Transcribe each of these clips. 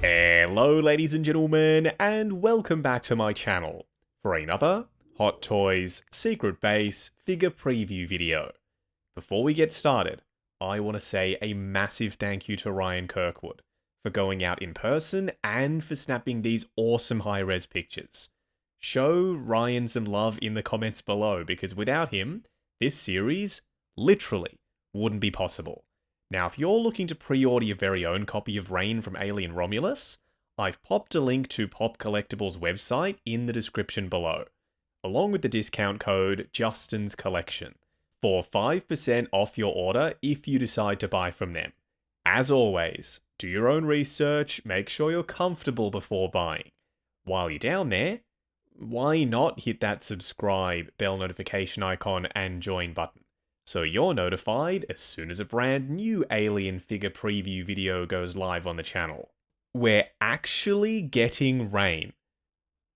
Hello ladies and gentlemen, and welcome back to my channel for another Hot Toys Secret Base figure preview video. Before we get started, I want to say a massive thank you to Ryan Kirkwood for going out in person and for snapping these awesome high-res pictures. Show Ryan some love in the comments below because without him, this series literally wouldn't be possible. Now, if you're looking to pre-order your very own copy of Reign from Alien Romulus, I've popped a link to Pop Collectibles' website in the description below, along with the discount code Justin's Collection, for 5% off your order if you decide to buy from them. As always, do your own research, make sure you're comfortable before buying. While you're down there, why not hit that subscribe, bell notification icon, and join button, so you're notified as soon as a brand new Alien figure preview video goes live on the channel. We're actually getting Reign.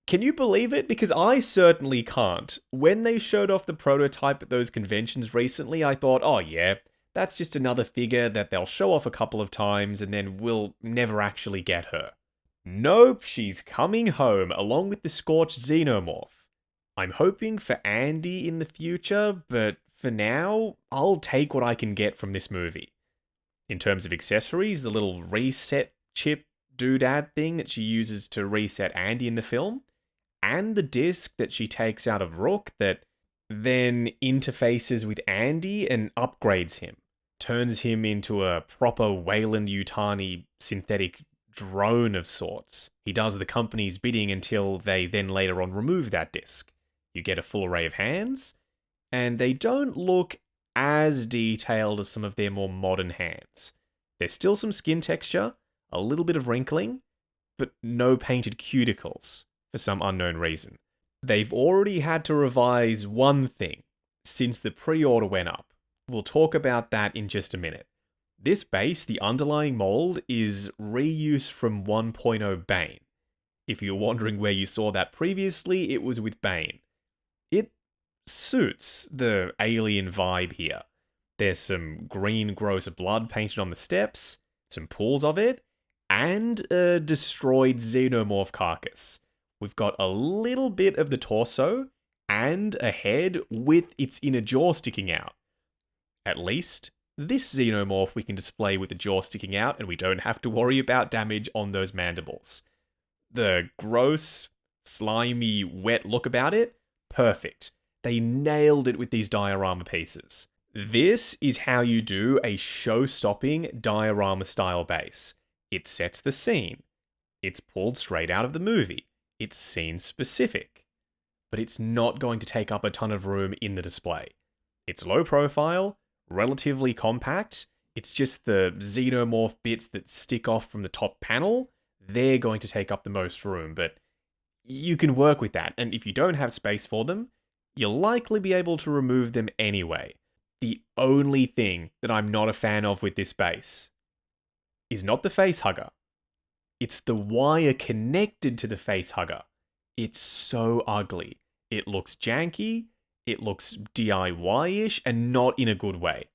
Can you believe it? Because I certainly can't. When they showed off the prototype at those conventions recently, I thought, oh yeah, that's just another figure that they'll show off a couple of times and then we'll never actually get her. Nope, she's coming home along with the Scorched Xenomorph. I'm hoping for Andy in the future, but for now, I'll take what I can get from this movie. In terms of accessories, the little reset chip doodad thing that she uses to reset Andy in the film, and the disc that she takes out of Rook that then interfaces with Andy and upgrades him, turns him into a proper Weyland-Yutani synthetic drone of sorts. He does the company's bidding until they then later on remove that disc. You get a full array of hands, and they don't look as detailed as some of their more modern hands. There's still some skin texture, a little bit of wrinkling, but no painted cuticles for some unknown reason. They've already had to revise one thing since the pre-order went up. We'll talk about that in just a minute. This base, the underlying mold, is reuse from 1.0 Bane. If you're wondering where you saw that previously, it was with Bane. It suits the alien vibe here. There's some green gross blood painted on the steps, some pools of it, and a destroyed xenomorph carcass. We've got a little bit of the torso and a head with its inner jaw sticking out. At least, this xenomorph we can display with the jaw sticking out and we don't have to worry about damage on those mandibles. The gross, slimy, wet look about it, perfect. They nailed it with these diorama pieces. This is how you do a show-stopping diorama-style base. It sets the scene. It's pulled straight out of the movie. It's scene-specific. But it's not going to take up a ton of room in the display. It's low profile, relatively compact. It's just the xenomorph bits that stick off from the top panel. They're going to take up the most room, but you can work with that. And if you don't have space for them, you'll likely be able to remove them anyway. The only thing that I'm not a fan of with this base is not the face hugger. It's the wire connected to the face hugger. It's so ugly. It looks janky, it looks DIY-ish, and not in a good way.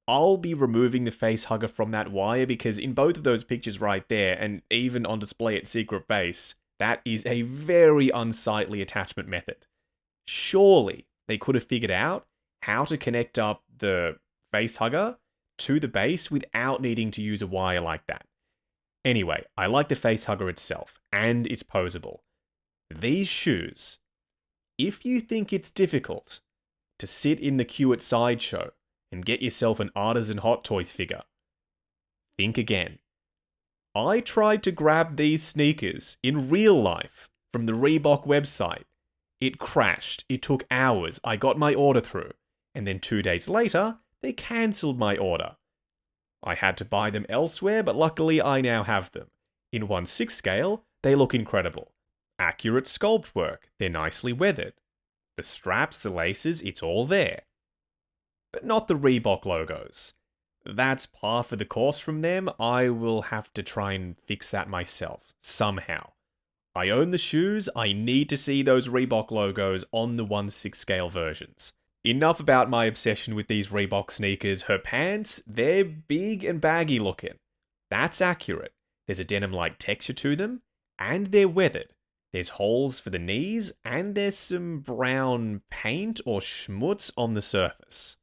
I'll be removing the face hugger from that wire because in both of those pictures right there, and even on display at Secret Base, that is a very unsightly attachment method. Surely they could have figured out how to connect up the face hugger to the base without needing to use a wire like that. Anyway, I like the face hugger itself, and it's posable. These shoes, if you think it's difficult to sit in the queue at Sideshow and get yourself an Artisan Hot Toys figure, think again. I tried to grab these sneakers in real life from the Reebok website. It crashed. It took hours. I got my order through. And then 2 days later, they cancelled my order. I had to buy them elsewhere, but luckily I now have them. In 1/6 scale, they look incredible. Accurate sculpt work. They're nicely weathered. The straps, the laces, it's all there. But not the Reebok logos. That's par for the course from them. I will have to try and fix that myself, somehow. I own the shoes, I need to see those Reebok logos on the 1/6 scale versions. Enough about my obsession with these Reebok sneakers. Her pants, they're big and baggy looking. That's accurate. There's a denim-like texture to them, and they're weathered. There's holes for the knees, and there's some brown paint or schmutz on the surface.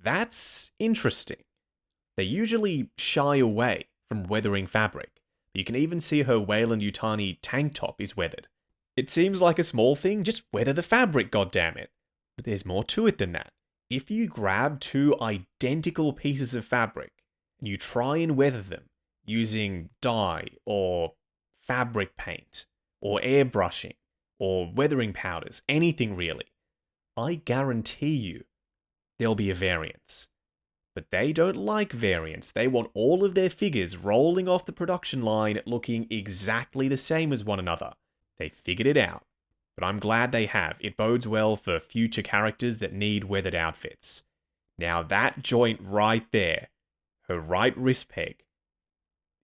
That's interesting. They usually shy away from weathering fabric. You can even see her Weyland-Yutani tank top is weathered. It seems like a small thing, just weather the fabric, goddammit. But there's more to it than that. If you grab two identical pieces of fabric and you try and weather them using dye or fabric paint or airbrushing or weathering powders, anything really, I guarantee you there'll be a variance. But they don't like variance. They want all of their figures rolling off the production line looking exactly the same as one another. They figured it out. But I'm glad they have. It bodes well for future characters that need weathered outfits. Now that joint right there, her right wrist peg,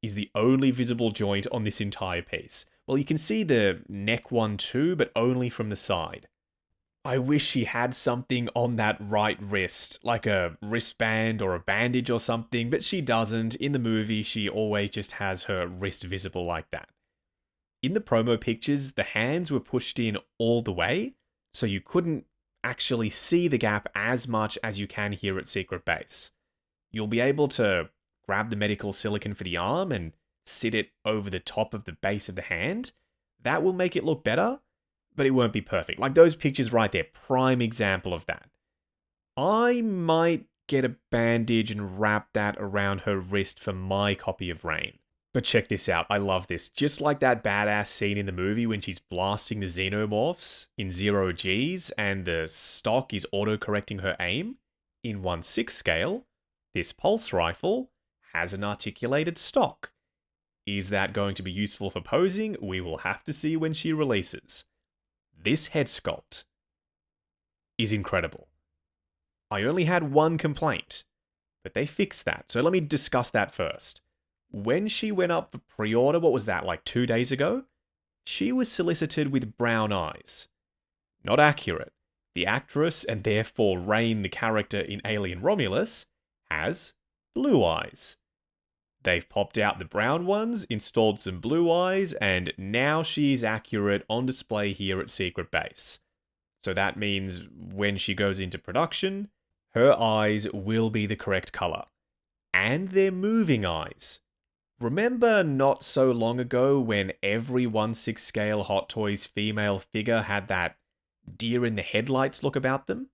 is the only visible joint on this entire piece. Well, you can see the neck one too, but only from the side. I wish she had something on that right wrist, like a wristband or a bandage or something, but she doesn't. In the movie, she always just has her wrist visible like that. In the promo pictures, the hands were pushed in all the way, so you couldn't actually see the gap as much as you can here at Secret Base. You'll be able to grab the medical silicone for the arm and sit it over the top of the base of the hand. That will make it look better, but it won't be perfect. Like those pictures right there, prime example of that. I might get a bandage and wrap that around her wrist for my copy of Rain. But check this out, I love this. Just like that badass scene in the movie when she's blasting the xenomorphs in 0 Gs and the stock is auto-correcting her aim, in 1/6 scale, this pulse rifle has an articulated stock. Is that going to be useful for posing? We will have to see when she releases. This head sculpt is incredible. I only had one complaint, but they fixed that. So let me discuss that first. When she went up for pre-order, what was that, like 2 days ago? She was solicited with brown eyes. Not accurate. The actress, and therefore Rain, the character in Alien Romulus, has blue eyes. They've popped out the brown ones, installed some blue eyes, and now she's accurate on display here at Secret Base. So that means when she goes into production, her eyes will be the correct color. And they're moving eyes. Remember not so long ago when every 1/6 scale Hot Toys female figure had that deer in the headlights look about them?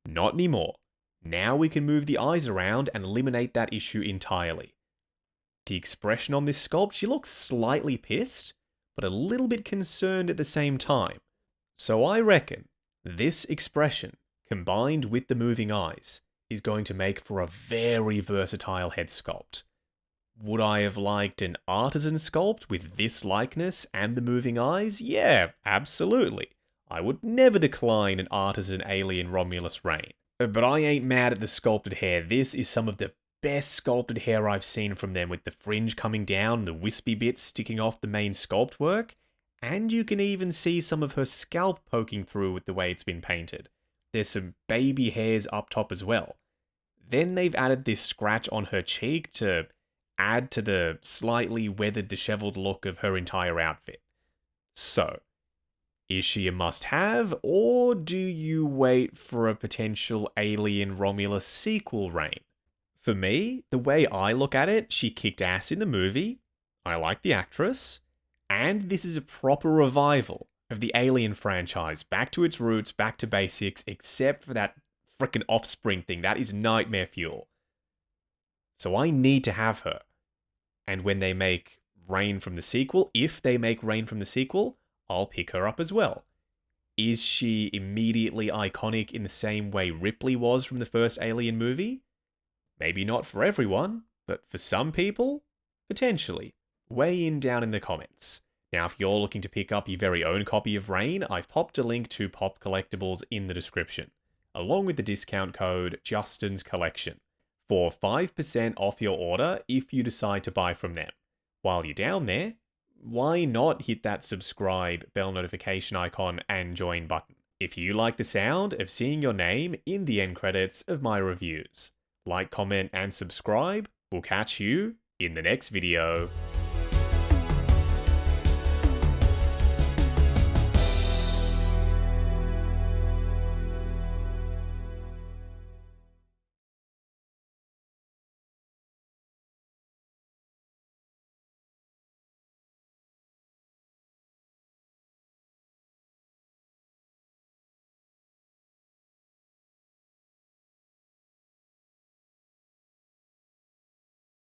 Not anymore. Now we can move the eyes around and eliminate that issue entirely. The expression on this sculpt, she looks slightly pissed, but a little bit concerned at the same time. So I reckon this expression, combined with the moving eyes, is going to make for a very versatile head sculpt. Would I have liked an artisan sculpt with this likeness and the moving eyes? Yeah, absolutely. I would never decline an artisan Alien Romulus Rain. But I ain't mad at the sculpted hair. This is some of the best sculpted hair I've seen from them, with the fringe coming down, the wispy bits sticking off the main sculpt work, and you can even see some of her scalp poking through with the way it's been painted. There's some baby hairs up top as well. Then they've added this scratch on her cheek to add to the slightly weathered, disheveled look of her entire outfit. So, is she a must-have, or do you wait for a potential Alien Romulus sequel Rain? For me, the way I look at it, she kicked ass in the movie, I like the actress, and this is a proper revival of the Alien franchise, back to its roots, back to basics, except for that frickin' Offspring thing. That is nightmare fuel. So I need to have her. And when they make Rain from the sequel, if they make Rain from the sequel, I'll pick her up as well. Is she immediately iconic in the same way Ripley was from the first Alien movie? Maybe not for everyone, but for some people, potentially. Weigh in down in the comments. Now, if you're looking to pick up your very own copy of Rain, I've popped a link to Pop Collectibles in the description, along with the discount code Justin's Collection, for 5% off your order if you decide to buy from them. While you're down there, why not hit that subscribe, bell notification icon, and join button if you like the sound of seeing your name in the end credits of my reviews. Like, comment, and subscribe. We'll catch you in the next video.